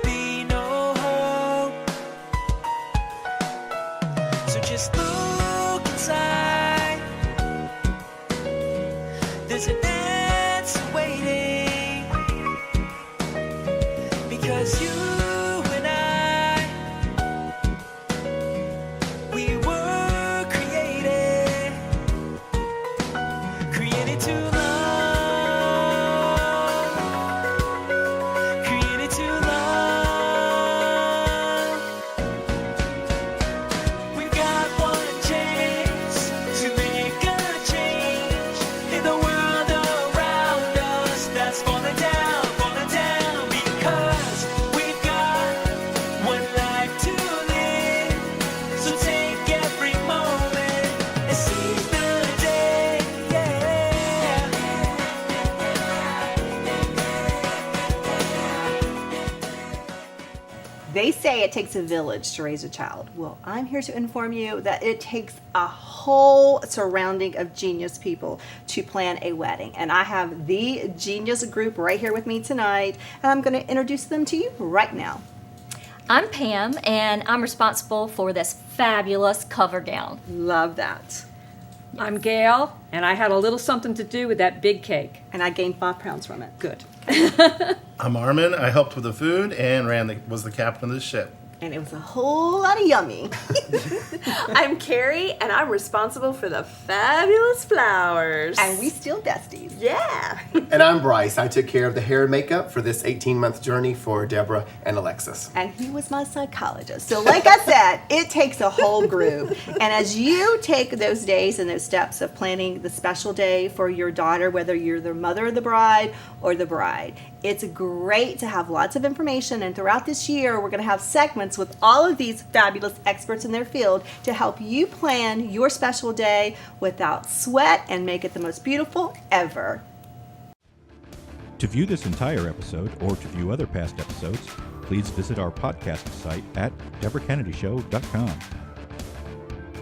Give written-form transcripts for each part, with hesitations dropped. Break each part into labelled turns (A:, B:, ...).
A: to be no hope. So just look inside. There's an answer waiting, because you and I, we were created to love, created to love. We've got one chance to make a change in the world around us that's falling down, because we've got one life to live. So take every moment and seize the day,
B: They say it takes a village to raise a child. Well, I'm here to inform you that it takes a whole surrounding of genius people to plan a wedding. And I have the genius group right here with me tonight, and I'm going to introduce them to you right now.
C: I'm Pam, and I'm responsible for this fabulous cover gown.
B: Love that.
D: I'm Gail, and I had a little something to do with that big cake.
B: And I gained 5 pounds from it.
D: Good.
E: I'm Armin. I helped with the food and was the captain of the ship.
B: And it was a whole lot of yummy.
F: I'm Carrie, and I'm responsible for the fabulous flowers.
B: And we still besties.
F: Yeah.
G: And I'm Bryce. I took care of the hair and makeup for this 18-month journey for Debra and Alexis.
B: And he was my psychologist. So like I said, it takes a whole group. And as you take those days and those steps of planning the special day for your daughter, whether you're the mother of the bride or the bride, it's great to have lots of information. And throughout this year, we're going to have segments with all of these fabulous experts in their field to help you plan your special day without sweat and make it the most beautiful ever.
H: To view this entire episode or to view other past episodes, please visit our podcast site at DebraKennedyShow.com.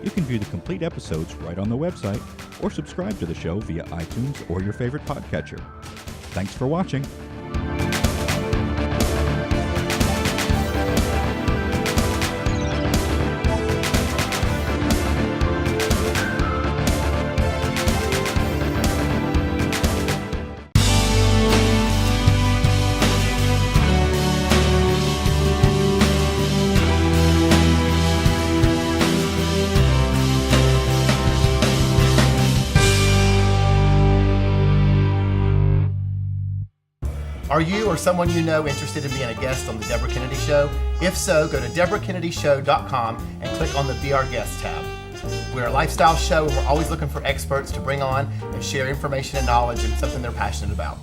H: You can view the complete episodes right on the website or subscribe to the show via iTunes or your favorite podcatcher. Thanks for watching.
G: Are you or someone you know interested in being a guest on the Debra Kennedy Show? If so, go to DebraKennedyShow.com and click on the Be Our Guest tab. We're a lifestyle show, and we're always looking for experts to bring on and share information and knowledge and something they're passionate about.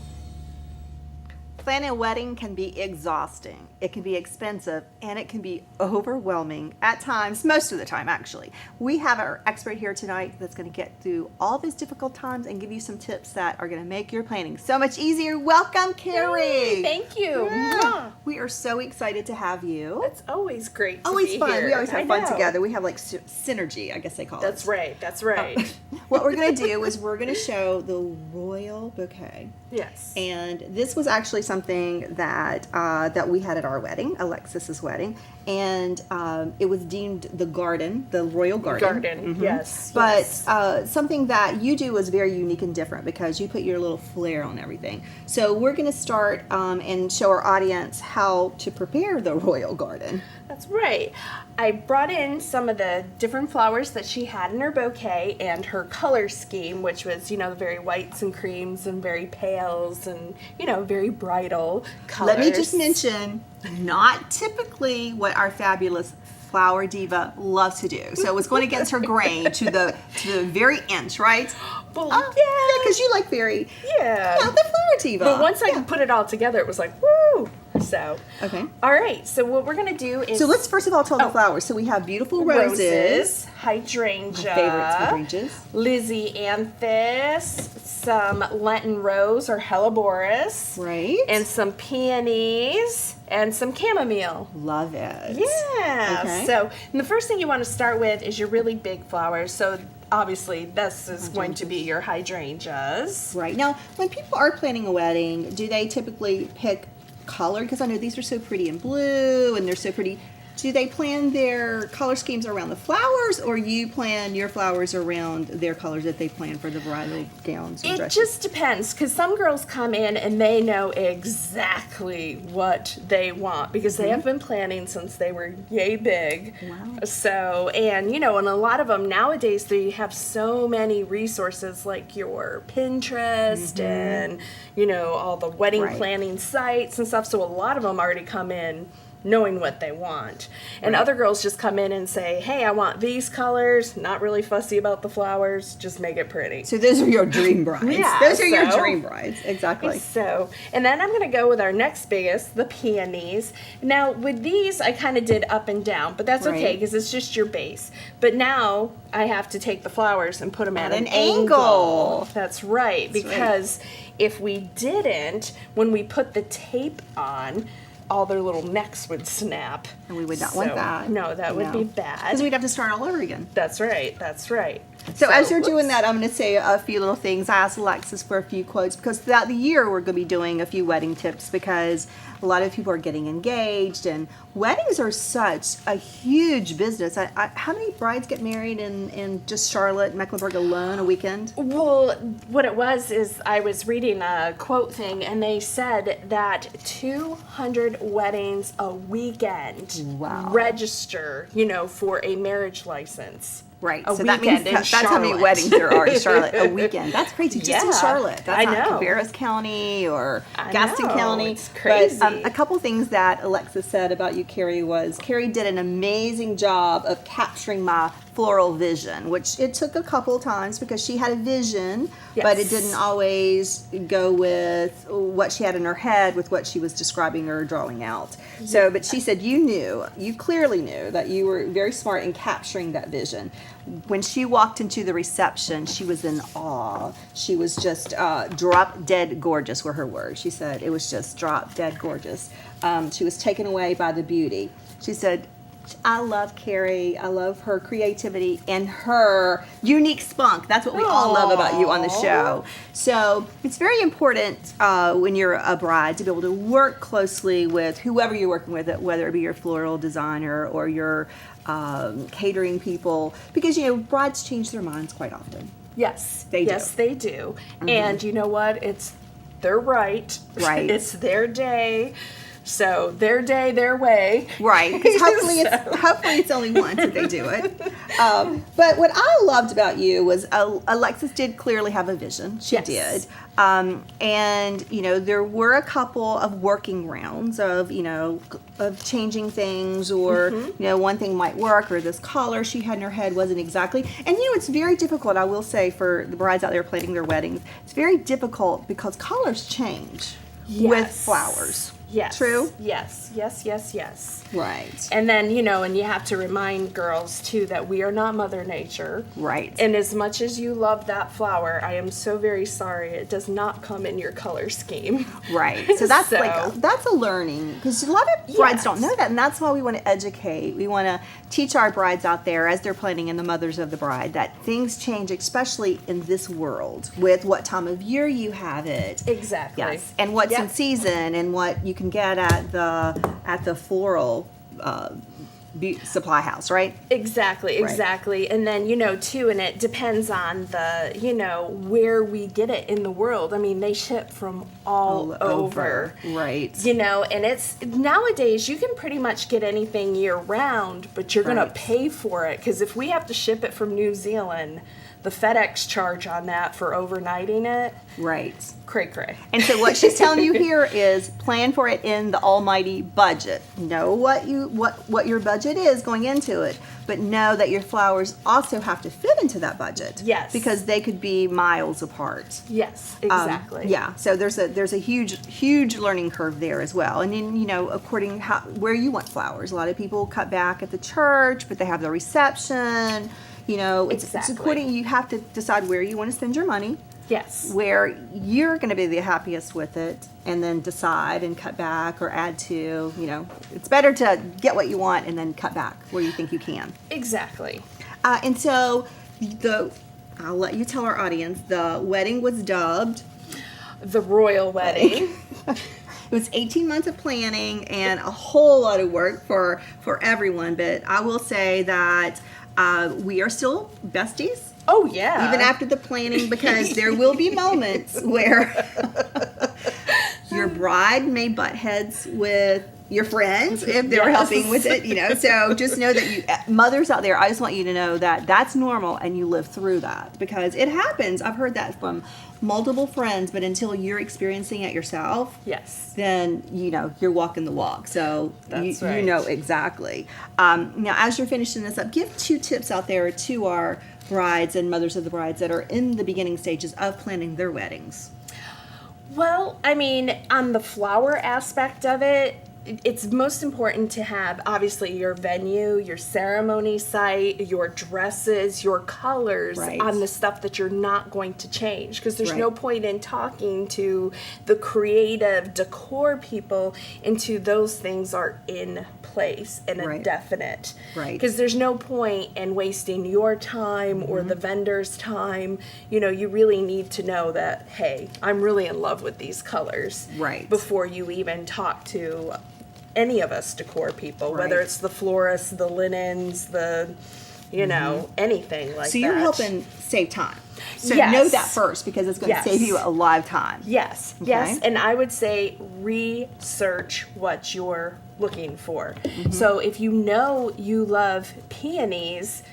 B: Planning a wedding can be exhausting, it can be expensive, and it can be overwhelming at times, most of the time actually. We have our expert here tonight that's going to get through all those difficult times and give you some tips that are going to make your planning so much easier. Welcome, Carrie!
F: Hey, thank you.
B: Yeah. We are so excited to have you.
F: It's always great to
B: Always
F: be
B: fun.
F: here.
B: We always have
F: I
B: fun
F: know.
B: together. We have like synergy, I guess they call it.
F: That's right. That's right.
B: What we're going to do is we're going to show the royal bouquet.
F: Yes.
B: And this was actually something that that we had at our wedding, Alexis's wedding, and it was deemed the royal garden.
F: Yes.
B: But
F: yes.
B: Something that you do is very unique and different because you put your little flair on everything. So we're going to start and show our audience how to prepare the royal garden.
F: That's right. I brought in some of the different flowers that she had in her bouquet and her color scheme, which was, very whites and creams and very pales and, very bridal colors.
B: Let me just mention, not typically what our fabulous flower diva loves to do. So it's going against her grain to the very inch, right?
F: Well,
B: yeah, because you like very
F: Yeah.
B: the flower diva.
F: But once I put it all together, it was like, woo! So,
B: Okay.
F: All right, so what we're going to do is...
B: So let's first of all tell the flowers. So we have beautiful roses.
F: Hydrangea.
B: My favorites, hydrangeas.
F: Lysianthus, some Lenten rose or helleborus.
B: Right.
F: And some peonies and some chamomile.
B: Love it.
F: Yeah.
B: Okay.
F: So, and the first thing you want to start with is your really big flowers. So, obviously, this is going to be your hydrangeas.
B: Right. Now, when people are planning a wedding, do they typically pick color? Because I know these are so pretty in blue and they're so pretty. Do they plan their color schemes around the flowers, or you plan your flowers around their colors that they plan for the bridal gowns and
F: It
B: dresses?
F: just depends, because some girls come in and they know exactly what they want because they have been planning since they were yay big.
B: Wow.
F: So, and and a lot of them nowadays, they have so many resources like your Pinterest and, all the wedding
B: Right.
F: planning sites and stuff. So a lot of them already come in knowing what they want. And other girls just come in and say, hey, I want these colors, not really fussy about the flowers, just make it pretty.
B: So those are your dream brides.
F: Yeah,
B: Those are your
F: so-
B: dream brides. Exactly.
F: So, and then I'm going to go with our next biggest, the peonies. Now, with these, I kind of did up and down, but that's okay
B: Right.
F: because it's just your base. But now I have to take the flowers and put them at an
B: angle.
F: That's right, because if we didn't, when we put the tape on, all their little necks would snap.
B: And we would not want that.
F: No, that would be bad.
B: Because we'd have to start all over again.
F: That's right, that's right.
B: So as you're doing
F: whoops.
B: that, I'm going to say a few little things. I asked Alexis for a few quotes because throughout the year we're going to be doing a few wedding tips because a lot of people are getting engaged and weddings are such a huge business. How many brides get married in just Charlotte, Mecklenburg alone a weekend?
F: Well, what it was is I was reading a quote thing, and they said that 200 weddings a weekend
B: Wow.
F: register, for a marriage license.
B: Right.
F: A
B: So that
F: weekend
B: means
F: in
B: that's how many
F: Charlotte.
B: weddings there are in Charlotte a weekend. That's crazy. Just in
F: Yeah,
B: Charlotte. That's
F: I
B: not
F: know.
B: Cabarrus County or
F: I
B: Gaston
F: know,
B: County.
F: it's crazy.
B: But a couple things that Alexis said about you, Carrie, was Carrie did an amazing job of capturing my floral vision, which it took a couple of times because she had a vision, but it
F: Yes.
B: didn't always go with what she had in her head with what she was describing or drawing out. So, but she said you clearly knew that you were very smart in capturing that vision. When she walked into the reception, she was in awe. She was just drop dead gorgeous were her words. She said it was just drop dead gorgeous. She was taken away by the beauty. She said, I love Carrie. I love her creativity and her unique spunk. That's what we all love about you on the show. So it's very important when you're a bride to be able to work closely with whoever you're working with, whether it be your floral designer or your catering people, because brides change their minds quite often.
F: Yes,
B: They do.
F: yes, they do. And you know what? They're right.
B: Right.
F: It's their day. So their day, their way.
B: Right, because hopefully it's only once that they do it. But what I loved about you was Alexis did clearly have a vision. She
F: Yes.
B: did, and there were a couple of working rounds of of changing things, or one thing might work, or this collar she had in her head wasn't exactly. And it's very difficult. I will say for the brides out there planning their weddings, it's very difficult because collars change with
F: Yes.
B: flowers.
F: Yes.
B: True?
F: Yes, yes, yes, yes.
B: Right.
F: And then, and you have to remind girls, too, that we are not Mother Nature.
B: Right.
F: And as much as you love that flower, I am so very sorry it does not come in your color scheme.
B: Right. So that's
F: So-
B: that's a learning, because a lot of brides
F: Yes.
B: don't know that, and that's why we want to educate. We want to teach our brides out there as they're planning, and the mothers of the bride, that things change, especially in this world, with what time of year you have it.
F: Exactly.
B: Yes, and what's in
F: Yep.
B: season, and what you can get at the floral supply house, right?
F: Exactly, exactly. And then, too, and it depends on the, where we get it in the world. I mean, they ship from all over.
B: Right.
F: And it's nowadays you can pretty much get anything year round, but you're going
B: Right.
F: to pay for it, because if we have to ship it from New Zealand, the FedEx charge on that for overnighting it,
B: Right.
F: cray cray.
B: And so what she's telling you here is plan for it in the almighty budget. Know what your budget is going into it, but know that your flowers also have to fit into that budget.
F: Yes.
B: Because they could be miles apart.
F: Yes, exactly.
B: Yeah. So there's a huge learning curve there as well. And then according where you want flowers. A lot of people cut back at the church, but they have the reception. It's
F: Exactly.
B: according. You have to decide where you want to spend your money,
F: Yes.
B: where you're going to be the happiest with it, and then decide and cut back or add to. It's better to get what you want and then cut back where you think you can.
F: Exactly.
B: And so I'll let you tell our audience, the wedding was dubbed.
F: The royal wedding.
B: was 18 months of planning and a whole lot of work for everyone. But I will say that we are still besties.
F: Oh yeah.
B: Even after the planning, because there will be moments where your bride may butt heads with your friends if they're helping with it, So just know that you mothers out there, I just want you to know that that's normal and you live through that because it happens. I've heard that from multiple friends, but until you're experiencing it yourself, then you're walking the walk. So
F: That's
B: you
F: right.
B: know exactly. Now, as you're finishing this up, give 2 tips out there to our brides and mothers of the brides that are in the beginning stages of planning their weddings.
F: Well, I mean, on the flower aspect of it, it's most important to have obviously your venue, your ceremony site, your dresses, your colors
B: Right.
F: on the stuff that you're not going to change because there's
B: Right.
F: no point in talking to the creative decor people until those things are in place and a
B: Right.
F: definite.
B: Right.
F: Because there's no point in wasting your time or the vendor's time. You really need to know that, hey, I'm really in love with these colors.
B: Right.
F: Before you even talk to any of us decor people, whether
B: Right.
F: it's the florists, the linens, the, anything like that.
B: So you're helping save time. So
F: Yes.
B: know that first because it's going
F: Yes.
B: to save you a lot of time.
F: Yes,
B: Okay.
F: yes, and I would say research what you're looking for.
B: Mm-hmm.
F: So if you know you love peonies,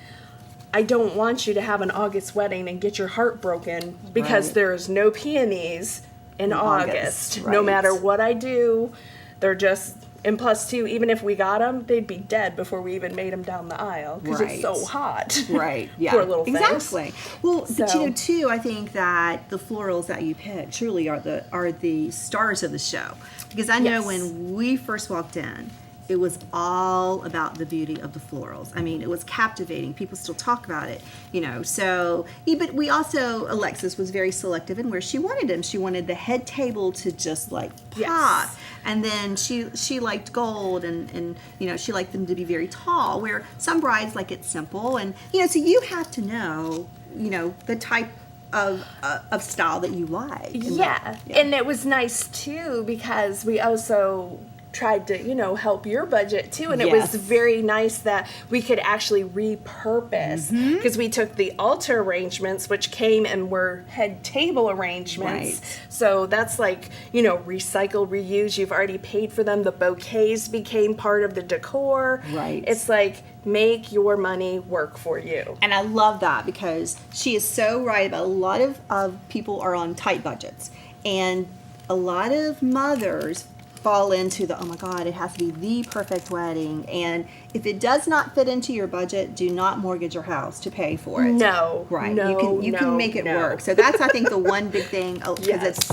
F: I don't want you to have an August wedding and get your heart broken because
B: Right.
F: there's no peonies in August. No
B: right.
F: matter what I do, they're just. And plus, too, even if we got them, they'd be dead before we even made them down the aisle because it's so
B: Right.
F: hot.
B: Right. Yeah.
F: Poor little things.
B: Exactly. Well, but
F: So-
B: too, I think that the florals that you pick truly are the stars of the show because I know
F: Yes.
B: when we first walked in, it was all about the beauty of the florals. I mean, it was captivating. People still talk about it, So, but we also, Alexis was very selective in where she wanted them. She wanted the head table to just like pop.
F: Yes.
B: And then she liked gold and she liked them to be very tall, where some brides like it simple. And, so you have to know, the type of style that you like. And
F: Yeah. And it was nice too because we also tried to, help your budget too. And it
B: Yes.
F: was very nice that we could actually repurpose because we took the altar arrangements, which came and were head table arrangements.
B: Right.
F: So that's like, recycle, reuse. You've already paid for them. The bouquets became part of the decor.
B: Right.
F: It's like, make your money work for you.
B: And I love that because she is so right about a lot of people are on tight budgets. And a lot of mothers fall into the, oh my God, it has to be the perfect wedding. And if it does not fit into your budget, do not mortgage your house to pay for it.
F: No.
B: Right.
F: No,
B: you
F: no,
B: can make it
F: no.
B: work. So that's, I think, the one big thing because
F: Yes.
B: it's,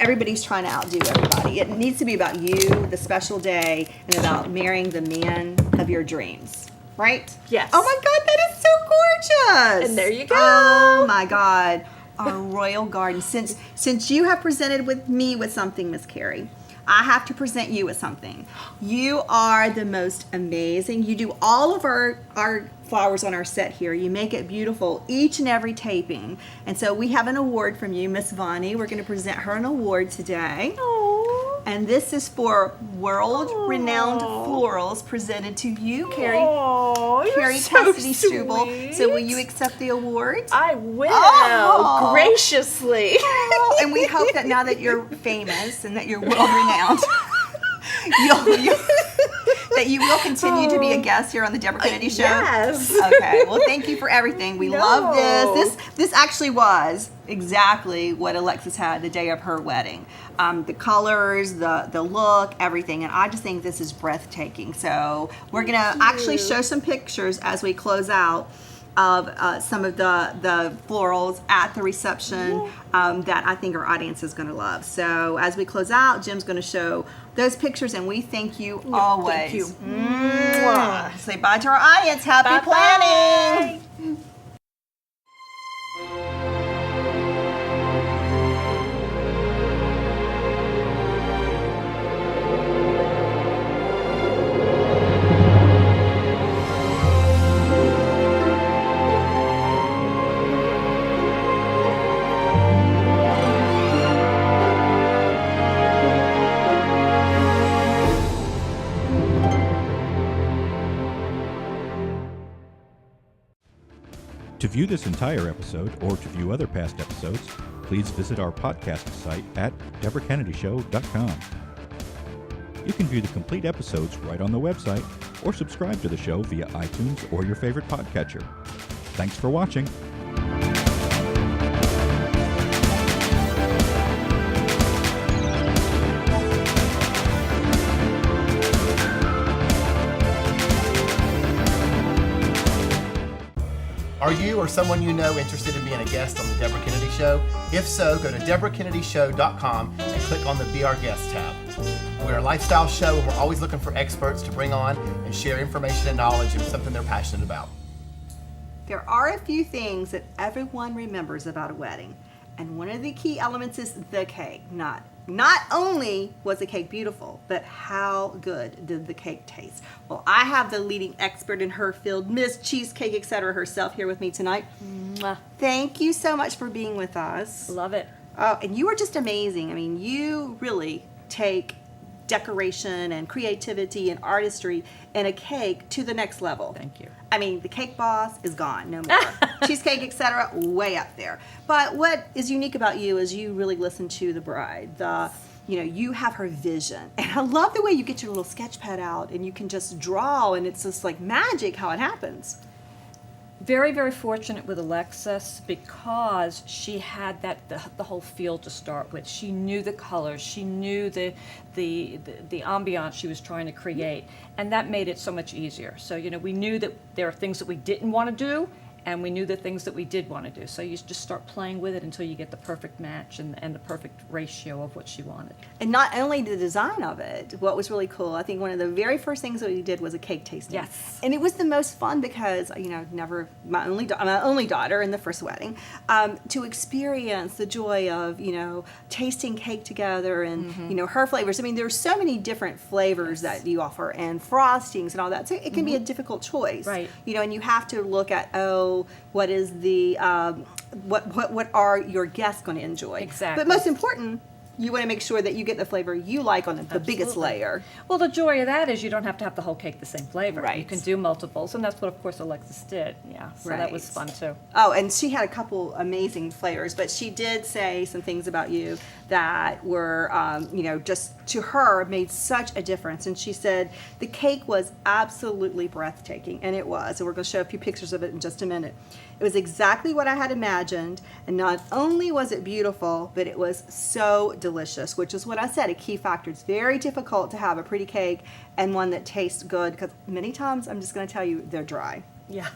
B: everybody's trying to outdo everybody. It needs to be about you, the special day, and about marrying the man of your dreams. Right?
F: Yes.
B: Oh my God, that is so gorgeous.
F: And there you go.
B: Oh my God. Our royal garden. Since you have presented with me with something, Miss Carrie, I have to present you with something. You are the most amazing. You do all of our flowers on our set here. You make it beautiful each and every taping. And so we have an award from you, Miss Vonnie. We're going to present her an award today. And this is for world-renowned florals presented to you, Carrie.
F: Oh, you're
B: Carrie
F: so
B: Cassidy Struble. So will you accept the award?
F: I will,
B: Oh.
F: graciously.
B: And we hope that now that you're famous and that you're world-renowned, that you will continue to be a guest here on the Debra Kennedy Show.
F: Yes.
B: Okay. Well, thank you for everything. We love
F: No.
B: this. This actually was exactly what Alexis had the day of her wedding. The colors, the look, everything. And I just think this is breathtaking. So we're going to actually show some pictures as we close out of some of the florals at the reception that I think our audience is going to love. So as we close out, Jim's going to show those pictures, and we thank you always.
F: Thank you.
B: Say bye to our audience. Happy planning.
H: To view this entire episode or to view other past episodes, please visit our podcast site at DebraKennedyShow.com. You can view the complete episodes right on the website or subscribe to the show via iTunes or your favorite podcatcher. Thanks for watching.
G: Are you or someone you know interested in being a guest on the Debra Kennedy Show? If so, go to DebraKennedyShow.com and click on the Be Our Guest tab. We're a lifestyle show and we're always looking for experts to bring on and share information and knowledge of something they're passionate about.
B: There are a few things that everyone remembers about a wedding, and one of the key elements is the cake. Not only was the cake beautiful, but how good did the cake taste? Well, I have the leading expert in her field, Miss Cheesecake, etc. herself, here with me tonight.
C: Mwah.
B: Thank you so much for being with us.
C: Love it.
B: Oh, and you are just amazing. I mean, you really take decoration and creativity and artistry in a cake to the next level.
D: Thank you.
B: I mean, the cake boss is gone, no more. Cheesecake, etc., way up there. But what is unique about you is you really listen to the bride. You have her vision. And I love the way you get your little sketch pad out and you can just draw, and it's just like magic how it happens.
D: Very, very fortunate with Alexis because she had the whole field to start with. She knew the colors, she knew the ambiance she was trying to create, and that made it so much easier. So, we knew that there are things that we didn't want to do, and we knew the things that we did want to do. So you just start playing with it until you get the perfect match and the perfect ratio of what she wanted.
B: And not only the design of it, what was really cool, I think one of the very first things that we did was a cake tasting.
D: Yes.
B: And it was the most fun because, my only daughter in the first wedding, to experience the joy of, tasting cake together and, her flavors. I mean, there's so many different flavors that you offer and frostings and all that. So it can be a difficult choice.
D: Right.
B: And you have to look at, what is the, what are your guests going to enjoy?
D: Exactly.
B: But most important, you want to make sure that you get the flavor you like on the biggest layer.
D: Well, the joy of that is you don't have to have the whole cake the same flavor.
B: Right.
D: You can do multiples, and that's what, of course, Alexis did. Yeah, so that was
B: Right.
D: fun, too.
B: Oh, and she had a couple amazing flavors, but she did say some things about you that were, just to her made such a difference. And she said the cake was absolutely breathtaking, and it was. And we're going to show a few pictures of it in just a minute. It was exactly what I had imagined, and not only was it beautiful, but it was so delicious, which is what I said, a key factor. It's very difficult to have a pretty cake and one that tastes good, because many times, I'm just going to tell you, they're dry.
D: Yeah.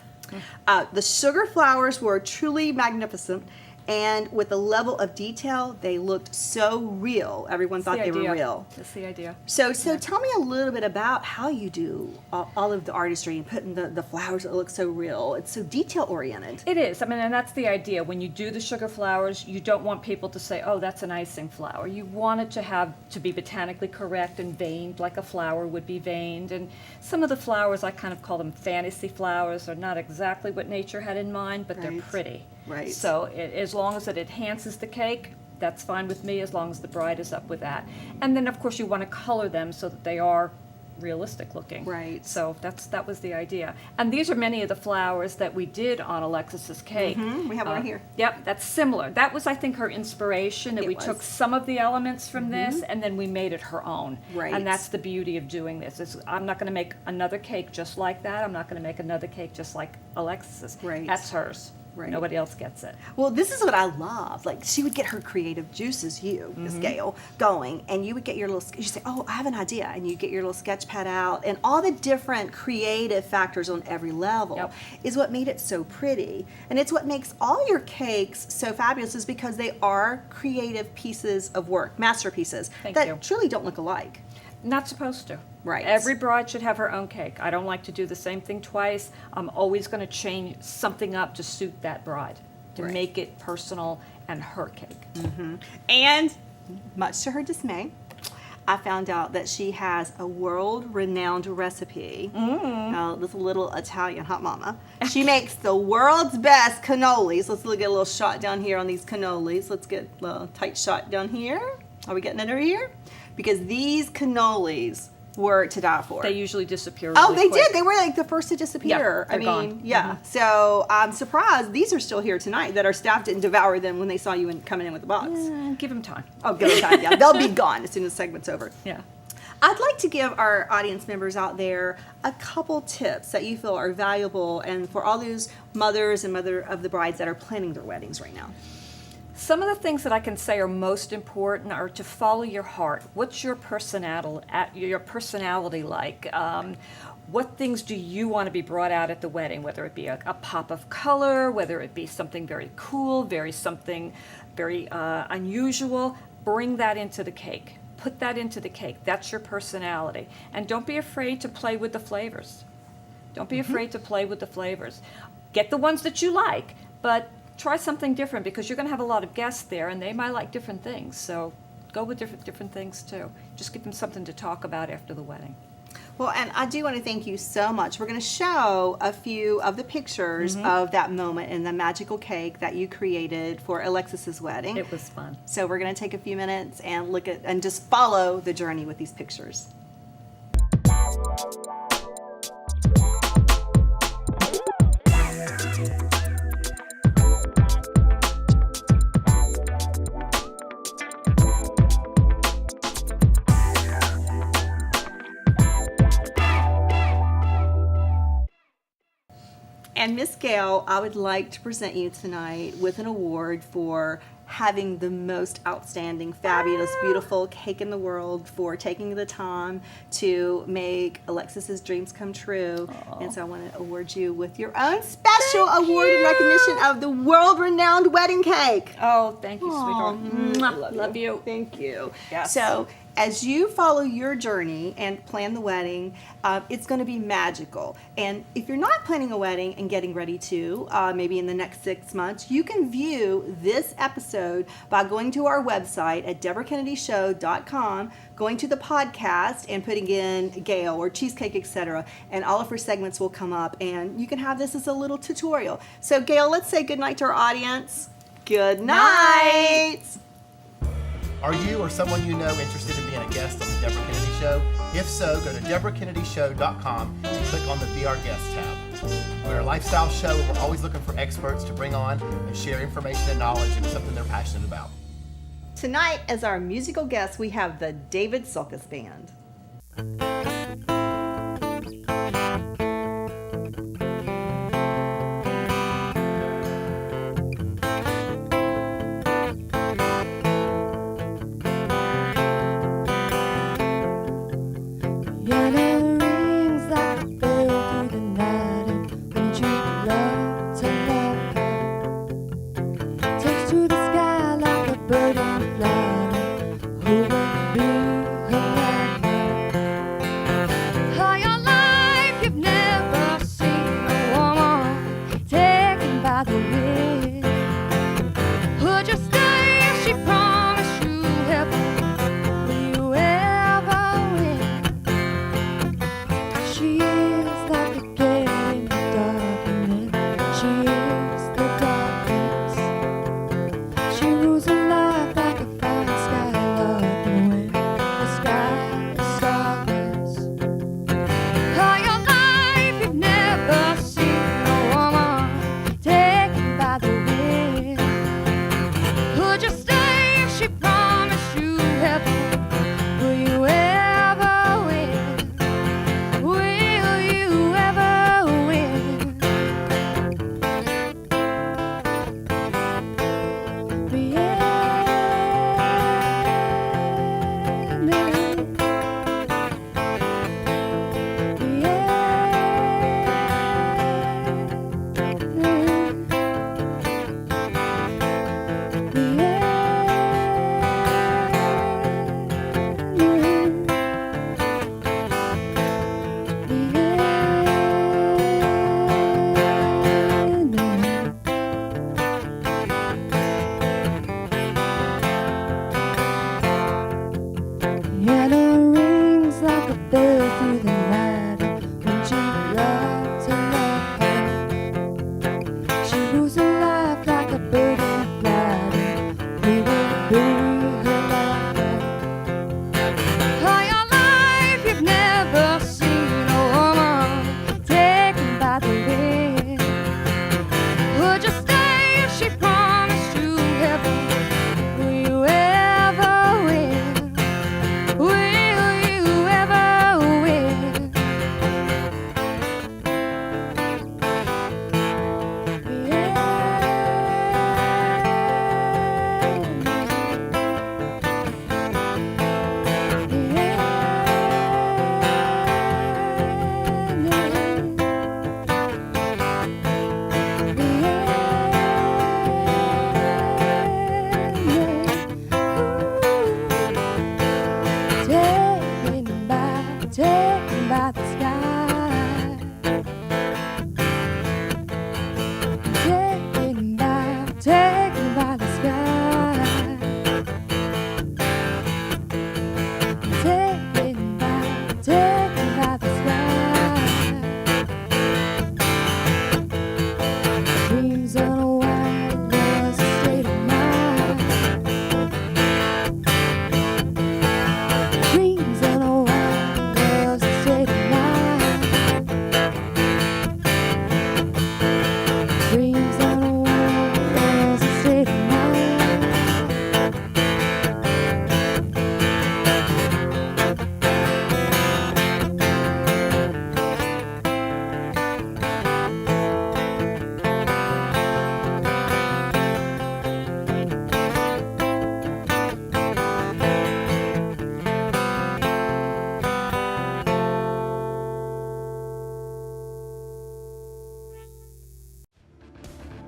B: The sugar flowers were truly magnificent, and with the level of detail, they looked so real. Everyone thought they were real.
D: That's the idea.
B: So tell me a little bit about how you do all of the artistry and putting the flowers that look so real. It's so detail oriented.
D: It is. I mean, and that's the idea. When you do the sugar flowers, you don't want people to say, oh, that's an icing flower. You want it to be botanically correct and veined like a flower would be veined. And some of the flowers, I kind of call them fantasy flowers. They're not exactly what nature had in mind, but they're
B: Right.
D: pretty.
B: Right.
D: So as long as it enhances the cake, that's fine with me, as long as the bride is up with that. And then, of course, you want to color them so that they are realistic looking.
B: Right.
D: So that was the idea. And these are many of the flowers that we did on Alexis's cake.
B: We have one here.
D: Yep, that's similar. That was, I think, her inspiration, that
B: It
D: we
B: was.
D: took some of the elements from this and then we made it her own.
B: Right.
D: And that's the beauty of doing this. I'm not going to make another cake just like that. I'm not going to make another cake just like Alexis's.
B: Right.
D: That's hers.
B: Right.
D: Nobody else gets it.
B: Well, this is what I love. Like, she would get her creative juices, Miss Gail, going, and you would get your little, you say, oh, I have an idea, and you get your little sketch pad out, and all the different creative factors on every level
D: Yep.
B: is what made it so pretty. And it's what makes all your cakes so fabulous, is because they are creative pieces of work, masterpieces,
D: Thank
B: that
D: you.
B: truly don't look alike.
D: Not supposed to.
B: Right.
D: Every bride should have her own cake. I don't like to do the same thing twice. I'm always going to change something up to suit that bride, to
B: Right.
D: make it personal and her cake.
B: And much to her dismay, I found out that she has a world-renowned recipe. This little Italian hot mama. She makes the world's best cannolis. Let's get a little shot down here on these cannolis. Let's get a little tight shot down here. Are we getting it over here? Because these cannolis were to die for.
D: They usually disappear.
B: Oh,
D: really
B: they
D: quick.
B: did. They were like the first to disappear.
D: Yeah, they're gone.
B: Yeah. So I'm surprised these are still here tonight. That our staff didn't devour them when they saw you coming in with the box.
D: Give them time.
B: Oh, give them time. Yeah, they'll be gone as soon as the segment's over.
D: Yeah.
B: I'd like to give our audience members out there a couple tips that you feel are valuable, and for all those mothers and mother of the brides that are planning their weddings right now.
D: Some of the things that I can say are most important are to follow your heart. What's your personality like? What things do you want to be brought out at the wedding? Whether it be a pop of color, whether it be something very cool, something very unusual. Bring that into the cake. Put that into the cake. That's your personality. And don't be afraid to play with the flavors. Don't be afraid to play with the flavors. Get the ones that you like, but try something different, because you're going to have a lot of guests there and they might like different things. So go with different things too. Just give them something to talk about after the wedding.
B: Well, and I do want to thank you so much. We're going to show a few of the pictures of that moment in the magical cake that you created for Alexis's wedding.
D: It was fun.
B: So we're going to take a few minutes and look at and just follow the journey with these pictures. And Miss Gail, I would like to present you tonight with an award for having the most outstanding, fabulous, beautiful cake in the world, for taking the time to make Alexis's dreams come true. And so I want to award you with your own special award in recognition of the world-renowned wedding cake.
D: Oh, thank you, sweetheart.
B: Mwah.
D: Love you.
B: Thank you.
D: Yes.
B: So as you follow your journey and plan the wedding, it's going to be magical. And if you're not planning a wedding and getting ready to, maybe in the next 6 months, you can view this episode by going to our website at DebraKennedyShow.com, going to the podcast and putting in Gail or Cheesecake, etc. And all of her segments will come up, and you can have this as a little tutorial. So Gail, let's say goodnight to our audience. Good night.
G: Are you or someone you know interested in being a guest on the Debra Kennedy Show? If so, go to DebraKennedyShow.com and click on the Be Our Guest tab. We're a lifestyle show and we're always looking for experts to bring on and share information and knowledge into something they're passionate about.
B: Tonight, as our musical guest, we have the David Sulkes Band.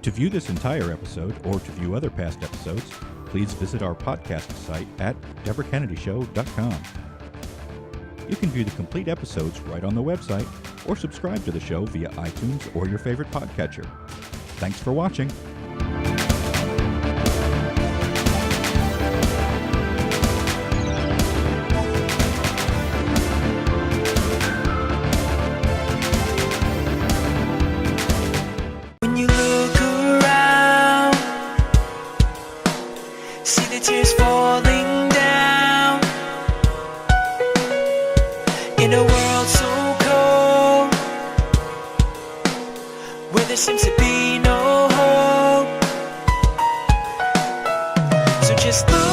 H: To view this entire episode or to view other past episodes, please visit our podcast site at DebraKennedyShow.com. You can view the complete episodes right on the website or subscribe to the show via iTunes or your favorite podcatcher. Thanks for watching.
A: When you look around, see the tears falling down. In a world so cold, where there seems to be no hope. So just look